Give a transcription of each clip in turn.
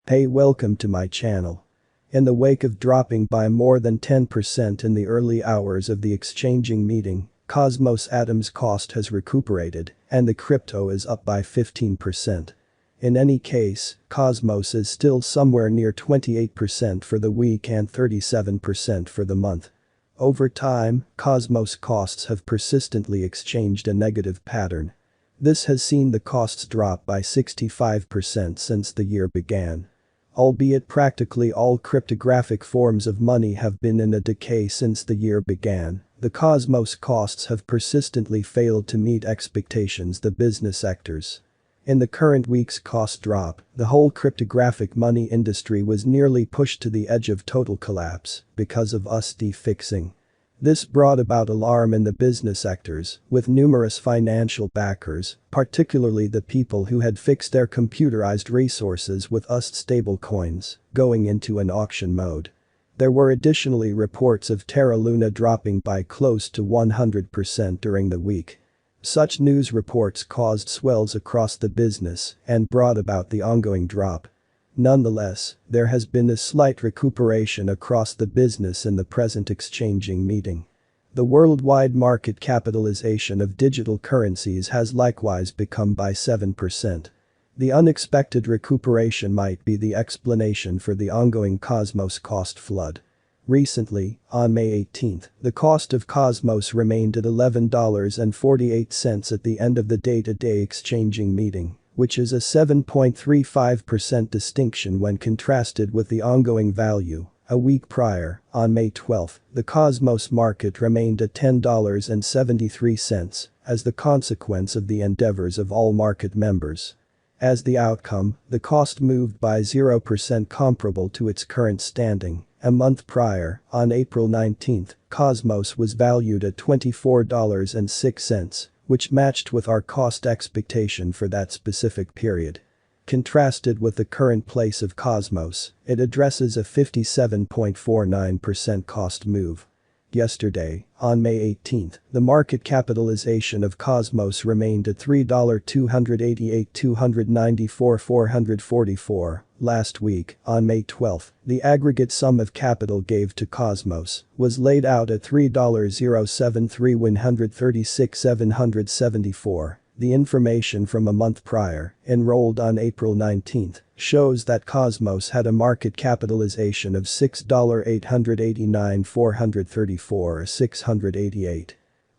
Hey, welcome to my channel. In the wake of dropping by more than 10% in the early hours of the exchanging meeting, Cosmos Atom's cost has recuperated and the crypto is up by 15%. In any case, Cosmos is still somewhere near 28% for the week and 37% for the month. Over time, Cosmos costs have persistently exchanged a negative pattern. This has seen the costs drop by 65% since the year began. Albeit practically all cryptographic forms of money have been in a decay since the year began, the Cosmos costs have persistently failed to meet expectations the business sectors. In the current week's cost drop, the whole cryptographic money industry was nearly pushed to the edge of total collapse because of USD fixing. This brought about alarm in the business sectors, with numerous financial backers, particularly the people who had fixed their computerized resources with USD stablecoins, going into an auction mode. There were additionally reports of Terra Luna dropping by close to 100% during the week. Such news reports caused swells across the business and brought about the ongoing drop. Nonetheless, there has been a slight recuperation across the business in the present exchanging meeting. The worldwide market capitalization of digital currencies has likewise become by 7%. The unexpected recuperation might be the explanation for the ongoing Cosmos cost flood. Recently, on May 18, the cost of Cosmos remained at $11.48 at the end of the day-to-day exchanging meeting, which is a 7.35% distinction when contrasted with the ongoing value. A week prior, on May 12, the Cosmos market remained at $10.73 as the consequence of the endeavors of all market members. As the outcome, the cost moved by 0% comparable to its current standing. A month prior, on April 19, Cosmos was valued at $24.06, which matched with our cost expectation for that specific period. Contrasted with the current place of Cosmos, it addresses a 57.49% cost move. Yesterday, on May 18, the market capitalization of Cosmos remained at $3,288,294,444. Last week, on May 12, the aggregate sum of capital gave to Cosmos was laid out at $3,073,136,774. The information from a month prior, enrolled on April 19, shows that Cosmos had a market capitalization of $6,889,434,688.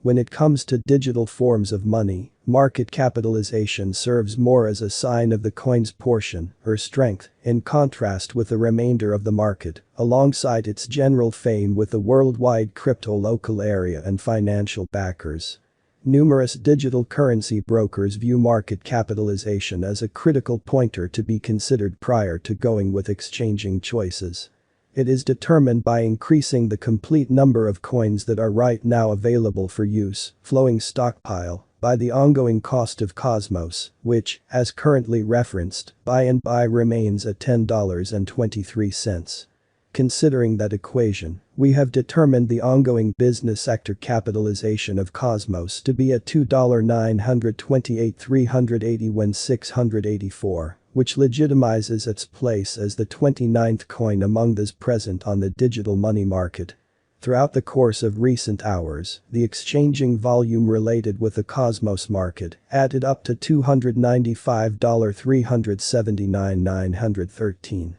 When it comes to digital forms of money, market capitalization serves more as a sign of the coin's portion or strength, in contrast with the remainder of the market, alongside its general fame with the worldwide crypto local area and financial backers. Numerous digital currency brokers view market capitalization as a critical pointer to be considered prior to going with exchanging choices. It is determined by increasing the complete number of coins that are right now available for use, flowing stockpile, by the ongoing cost of Cosmos, which, as currently referenced, by and by remains at $10.23. Considering that equation, we have determined the ongoing business sector capitalization of Cosmos to be at $2,928,381,684, which legitimizes its place as the 29th coin among those present on the digital money market. Throughout the course of recent hours, the exchanging volume related with the Cosmos market added up to $295,379,913.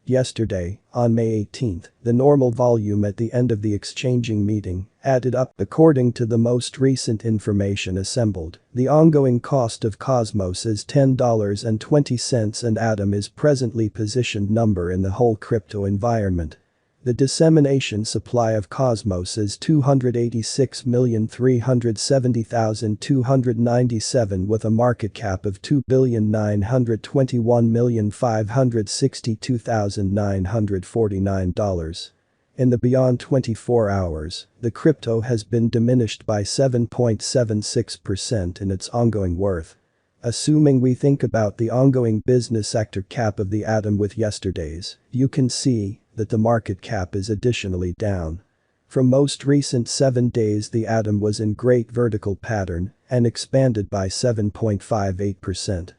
Yesterday, on May 18, the normal volume at the end of the exchanging meeting added up. According to the most recent information assembled, the ongoing cost of Cosmos is $10.20 and Atom is presently positioned number in the whole crypto environment. The dissemination supply of Cosmos is 286,370,297 with a market cap of $2,921,562,949. In the beyond 24 hours, the crypto has been diminished by 7.76% in its ongoing worth. Assuming we think about the ongoing business sector cap of the Atom with yesterday's, you can see that the market cap is additionally down. From most recent 7 days the Atom was in great vertical pattern and expanded by 7.58%.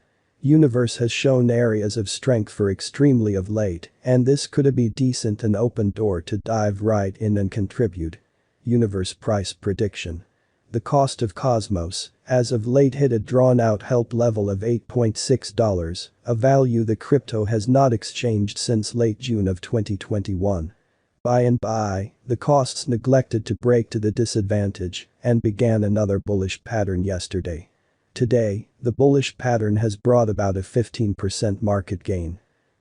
Universe has shown areas of strength for extremely of late, and this could be decent and open door to dive right in and contribute. Universe price prediction. The cost of Cosmos, as of late hit a drawn-out help level of $8.6, a value the crypto has not exchanged since late June of 2021. By and by, the costs neglected to break to the disadvantage and began another bullish pattern yesterday. Today, the bullish pattern has brought about a 15% market gain.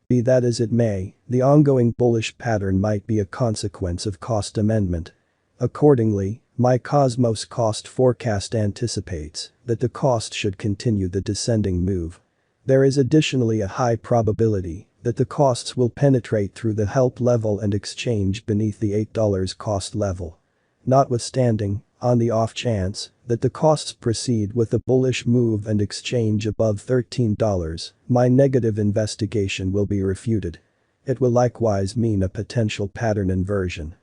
Be that as it may, the ongoing bullish pattern might be a consequence of cost amendment. Accordingly, my Cosmos cost forecast anticipates that the cost should continue the descending move. There is additionally a high probability that the costs will penetrate through the help level and exchange beneath the $8 cost level. Notwithstanding, on the off chance that the costs proceed with a bullish move and exchange above $13, my negative investigation will be refuted. It will likewise mean a potential pattern inversion.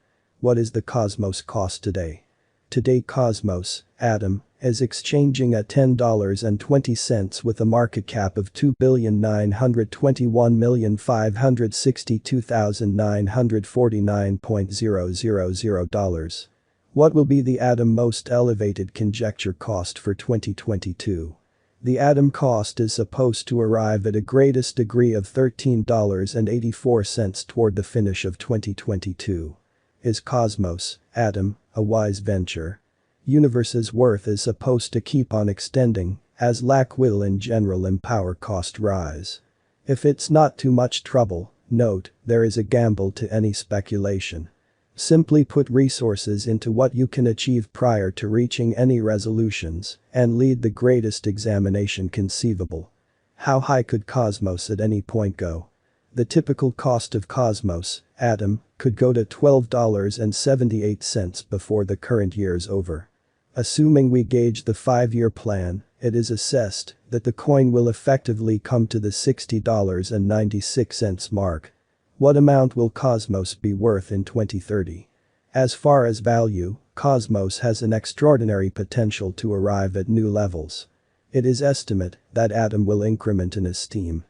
What is the Cosmos cost today? Today Cosmos, Atom, is exchanging at $10.20 with a market cap of $2,921,562,949.000. What will be the Atom most elevated conjecture cost for 2022? The Atom cost is supposed to arrive at a greatest degree of $13.84 toward the finish of 2022. Is Cosmos, Atom, a wise venture? Universe's worth is supposed to keep on extending, as lack will in general empower cost rise. If it's not too much trouble, note, there is a gamble to any speculation. Simply put resources into what you can achieve prior to reaching any resolutions, and lead the greatest examination conceivable. How high could Cosmos at any point go? The typical cost of Cosmos, Atom, could go to $12.78 before the current year's over. Assuming we gauge the 5-year plan, it is assessed that the coin will effectively come to the $60.96 mark. What amount will Cosmos be worth in 2030? As far as value, Cosmos has an extraordinary potential to arrive at new levels. It is estimate that Atom will increment in esteem.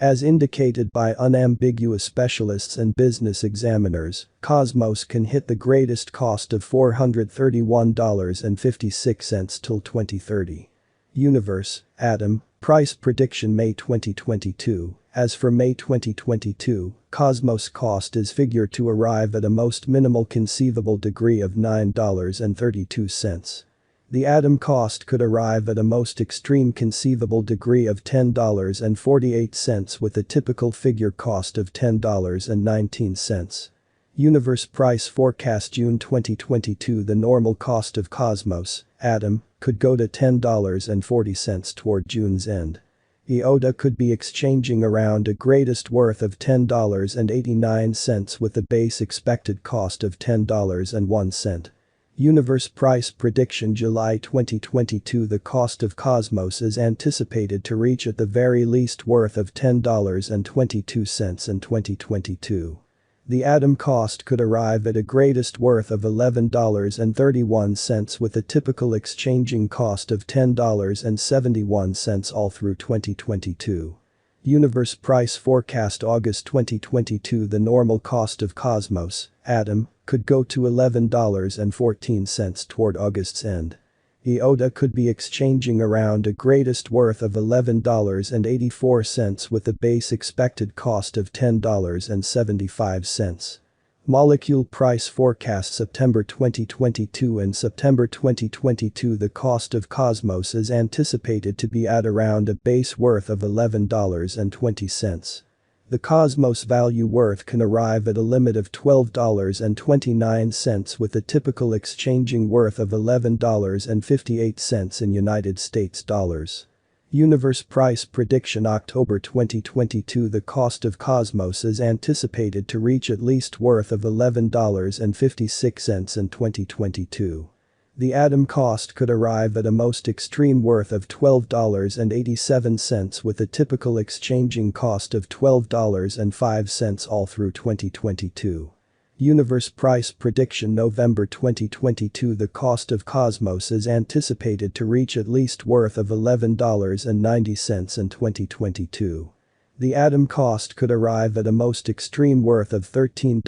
As indicated by unambiguous specialists and business examiners, Cosmos can hit the greatest cost of $431.56 till 2030. Universe, Atom, price prediction May 2022. As for May 2022, Cosmos cost is figured to arrive at a most minimal conceivable degree of $9.32. The Atom cost could arrive at a most extreme conceivable degree of $10.48 with a typical figure cost of $10.19. Universe price forecast June 2022. The normal cost of Cosmos, Atom, could go to $10.40 toward June's end. IOTA could be exchanging around a greatest worth of $10.89 with a base expected cost of $10.01. Universe price prediction July 2022. The cost of Cosmos is anticipated to reach at the very least worth of $10.22 in 2022. The Atom cost could arrive at a greatest worth of $11.31 with a typical exchanging cost of $10.71 all through 2022. Universe price forecast August 2022. The normal cost of Cosmos, Atom, could go to $11.14 toward August's end. IOTA could be exchanging around a greatest worth of $11.84 with a base expected cost of $10.75. Molecule price forecast September 2022. In September 2022 the cost of Cosmos is anticipated to be at around a base worth of $11.20. The Cosmos value worth can arrive at a limit of $12.29 with a typical exchanging worth of $11.58 in United States dollars. Universe price prediction October 2022. The cost of Cosmos is anticipated to reach at least worth of $11.56 in 2022. The Atom cost could arrive at a most extreme worth of $12.87 with a typical exchanging cost of $12.05 all through 2022. Universe price prediction November 2022. The cost of Cosmos is anticipated to reach at least worth of $11.90 in 2022. The atom cost could arrive at a most extreme worth of $13.35